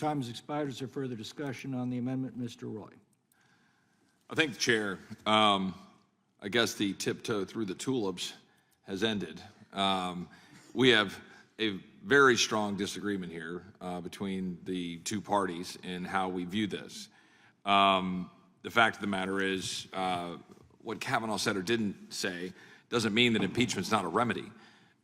Time has expired. Is there further discussion on the amendment? Mr. Roy. I thank the chair. I guess the tiptoe through the tulips has ended. We have a very strong disagreement here between the two parties in how we view this. The fact of the matter is, what Kavanaugh said or didn't say doesn't mean that impeachment's not a remedy.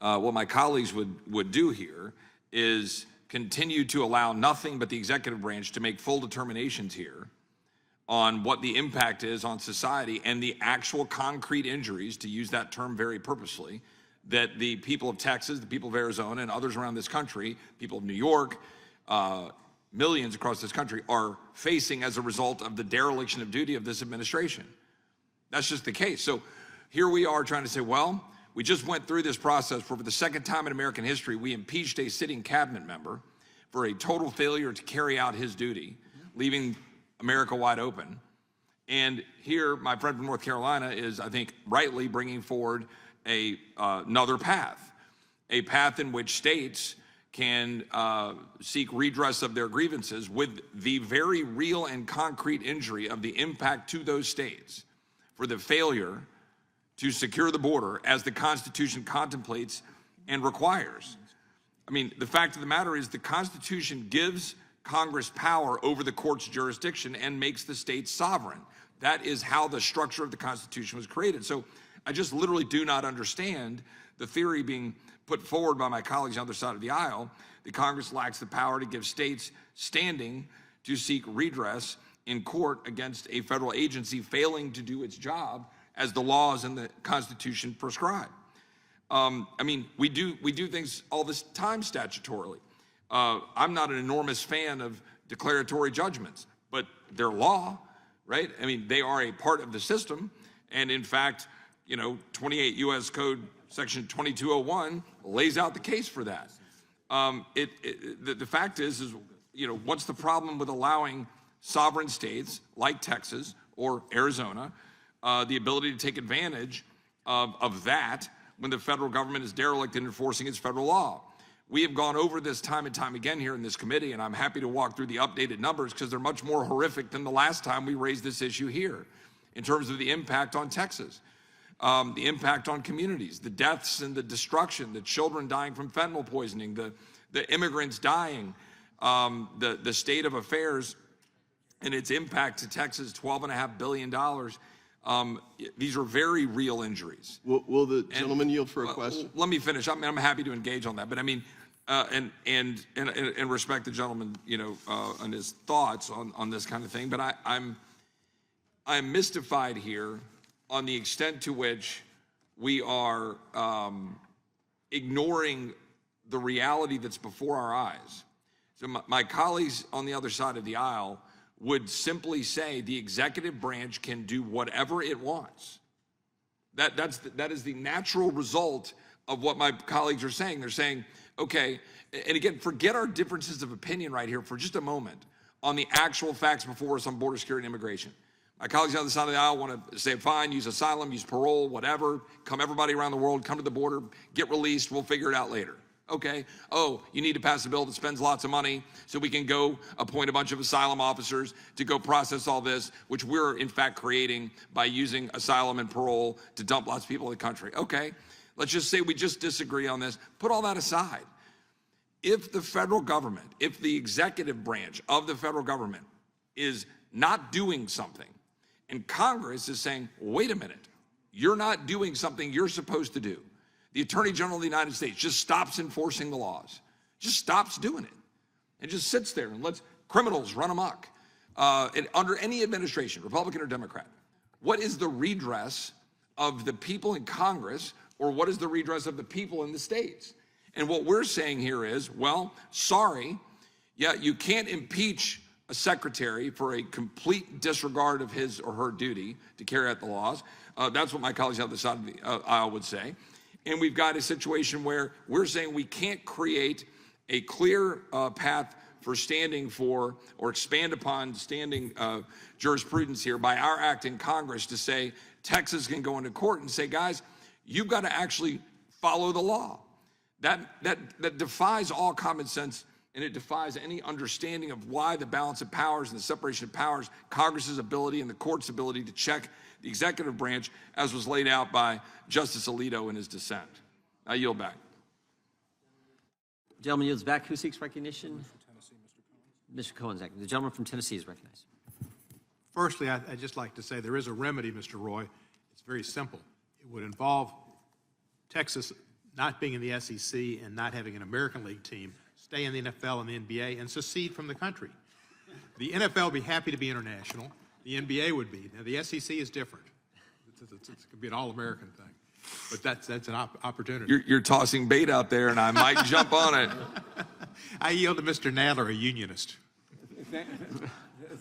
What my colleagues would do here is continue to allow nothing but the executive branch to make full determinations here on what the impact is on society and the actual concrete injuries, to use that term very purposefully, that the people of Texas, the people of Arizona, and others around this country, people of New York, millions across this country, are facing as a result of the dereliction of duty of this administration. That's just the case. So here we are trying to say, well, we just went through this process for the second time in American history. We impeached a sitting cabinet member for a total failure to carry out his duty, leaving America wide open. And here, my friend from North Carolina is, I think, rightly bringing forward another path, a path in which states can seek redress of their grievances with the very real and concrete injury of the impact to those states for the failure to secure the border as the Constitution contemplates and requires. I mean, the fact of the matter is the Constitution gives Congress power over the court's jurisdiction and makes the states sovereign. That is how the structure of the Constitution was created. So I just literally do not understand the theory being put forward by my colleagues on the other side of the aisle that Congress lacks the power to give states standing to seek redress in court against a federal agency failing to do its job as the laws and the Constitution prescribe. I mean, we do things all this time statutorily. I'm not an enormous fan of declaratory judgments, but they're law, right? I mean, they are a part of the system. And in fact, 28 U.S. Code Section 2201 lays out the case for that. The fact is, what's the problem with allowing sovereign states like Texas or Arizona the ability to take advantage of that when the federal government is derelict in enforcing its federal law? We have gone over this time and time again here in this committee, and I'm happy to walk through the updated numbers because they're much more horrific than the last time we raised this issue here in terms of the impact on Texas, the impact on communities, the deaths and the destruction, the children dying from fentanyl poisoning, the immigrants dying, the state of affairs and its impact to Texas, $12.5 billion. These are very real injuries. Will the gentleman yield for a question? Let me finish. I'm happy to engage on that, but I mean, and respect the gentleman, and his thoughts on this kind of thing. But I'm mystified here on the extent to which we are ignoring the reality that's before our eyes. So my colleagues on the other side of the aisle would simply say the executive branch can do whatever it wants. That is the natural result of what my colleagues are saying. They're saying, okay, and again, forget our differences of opinion right here for just a moment on the actual facts before us on border security and immigration. My colleagues on the other side of the aisle want to say, fine, use asylum, use parole, whatever, come everybody around the world, come to the border, get released, we'll figure it out later. Okay, oh, you need to pass a bill that spends lots of money so we can go appoint a bunch of asylum officers to go process all this, which we're in fact creating by using asylum and parole to dump lots of people in the country. Okay, let's just say we just disagree on this. Put all that aside. If the federal government, if the executive branch of the federal government is not doing something, and Congress is saying, wait a minute, you're not doing something you're supposed to do, the Attorney General of the United States just stops enforcing the laws, just stops doing it, and just sits there and lets criminals run amok under any administration, Republican or Democrat. What is the redress of the people in Congress, or what is the redress of the people in the states? And what we're saying here is, well, sorry, yeah, you can't impeach a secretary for a complete disregard of his or her duty to carry out the laws. That's what my colleagues on the side of the aisle would say. And we've got a situation where we're saying we can't create a clear path for standing for or expand upon standing jurisprudence here by our act in Congress to say Texas can go into court and say, guys, you've got to actually follow the law. That defies all common sense and it defies any understanding of why the balance of powers and the separation of powers, Congress's ability and the court's ability to check the executive branch, as was laid out by Justice Alito in his dissent. I yield back. The gentleman yields back. Who seeks recognition? Mr. Cohen's acting. The gentleman from Tennessee is recognized. Firstly, I'd just like to say there is a remedy, Mr. Roy. It's very simple. It would involve Texas not being in the SEC and not having an American League team, stay in the NFL and the NBA, and secede from the country. The NFL would be happy to be international. The NBA would be. Now, the SEC is different. It could be an all-American thing. But that's an opportunity. You're tossing bait out there, and I might jump on it. I yield to Mr. Nadler, a unionist.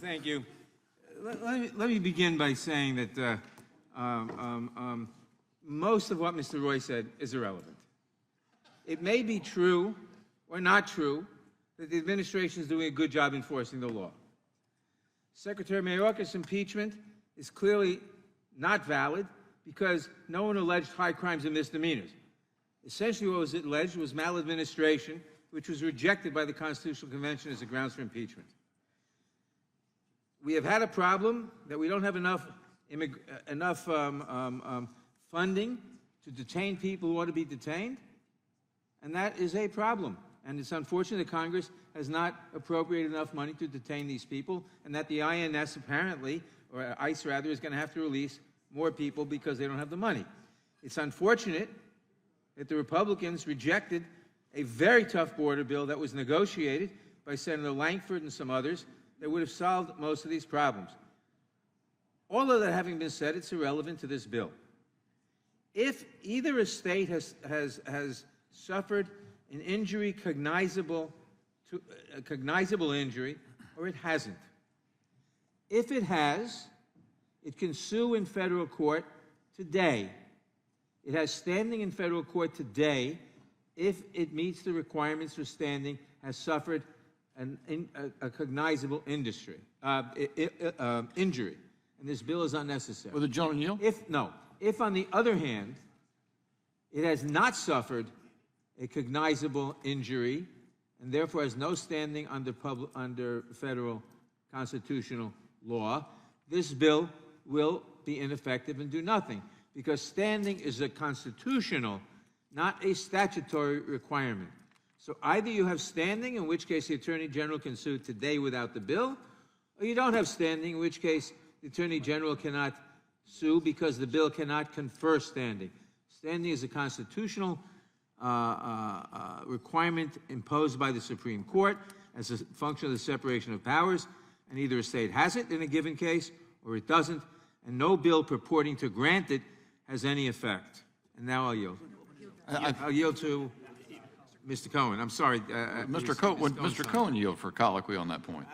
Thank you. Let me begin by saying that most of what Mr. Roy said is irrelevant. It may be true or not true that the administration is doing a good job enforcing the law. Secretary Mayorkas' impeachment is clearly not valid because no one alleged high crimes and misdemeanors. Essentially what was alleged was maladministration, which was rejected by the Constitutional Convention as a grounds for impeachment. We have had a problem that we don't have enough funding to detain people who ought to be detained, and that is a problem. And it's unfortunate that Congress has not appropriated enough money to detain these people, and that the INS apparently, or ICE rather, is going to have to release more people because they don't have the money. It's unfortunate that the Republicans rejected a very tough border bill that was negotiated by Senator Langford and some others that would have solved most of these problems. All of that having been said, it's irrelevant to this bill. If either a state has suffered an injury cognizable injury, or it hasn't. If it has, it can sue in federal court today. It has standing in federal court today if it meets the requirements for standing, has suffered a cognizable injury. And this bill is unnecessary. Will the gentleman yield? If on the other hand, it has not suffered a cognizable injury and therefore has no standing under federal constitutional law, this bill will be ineffective and do nothing, because standing is a constitutional, not a statutory requirement. So either you have standing, in which case the Attorney General can sue today without the bill, or you don't have standing, in which case the Attorney General cannot sue because the bill cannot confer standing. Standing is a constitutional requirement imposed by the Supreme Court as a function of the separation of powers, and either a state has it in a given case or it doesn't, and no bill purporting to grant it has any effect. And now I'll yield. I'll yield to Mr. Cohen. I'm sorry. Mr. Cohen yield for colloquy on that point.